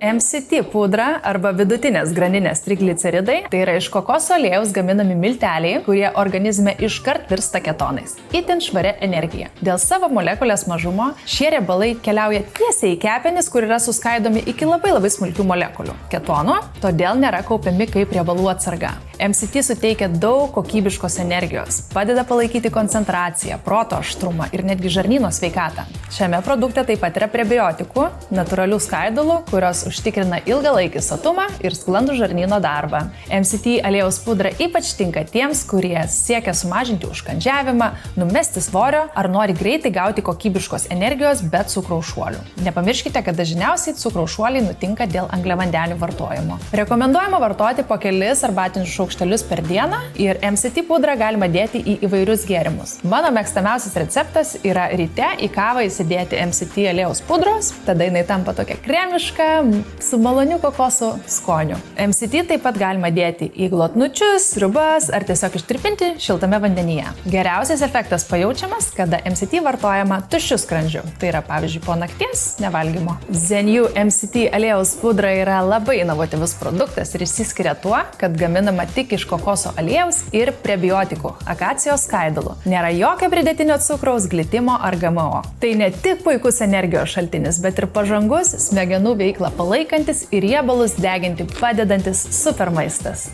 MCT pudra arba vidutinės grandinės trigliceridai tai yra iš kokoso aliejaus gaminami milteliai, kurie organizme iškart virsta ketonais. Itin švaria energija. Dėl savo molekulės mažumo šie riebalai keliauja tiesiai į kepenis, kur yra suskaidomi iki labai smulkių molekulių - ketonų, todėl nėra kaupiami kaip riebalų atsarga. MCT suteikia daug kokybiškos energijos, padeda palaikyti koncentraciją, proto aštrumą ir netgi žarnyno sveikatą. Šiame produkte taip pat yra prebiotikų, natūralių skaidulų, kurios užtikrina ilgalaikį sotumą ir sklandų žarnyno darbą. MCT aliejaus pudra ypač tinka tiems, kurie siekia sumažinti užkandžiavimą, numesti svorio ar nori greitai gauti kokybiškos energijos be cukraus šuolių. Nepamirškite, kad dažniausiai cukraus šuoliai nutinka dėl angliavandenių vartojimo. Rekomenduojama vartoti po kelis arbatinius šaukštelius per dieną ir MCT pudrą galima dėti į įvairius gėrimus. Mano mėgstamiausias receptas yra ryte į kavą įsidėti MCT aliejaus pudros, tada jinai tampa tokia kremiška, su maloniu kokoso skoniu. MCT taip pat galima dėti į glotnučius, sriubas ar tiesiog ištirpinti šiltame vandenyje. Geriausias efektas pajaučiamas, kada MCT vartojama tuščiu skrandžiu, tai yra pavyzdžiui po nakties nevalgymo. Zenju MCT aliejaus pudra yra labai inovatyvus produktas ir išsiskiria tuo, kad gaminama tik iš kokoso aliejaus ir prebiotikų, akacijos skaidulų. Nėra jokio pridėtinio cukraus, glitimo ar GMO. Tai ne tik puikus energijos šaltinis, bet ir pažangus, smegenų veiklą palaikantis ir riebalus deginti padedantis supermaistas.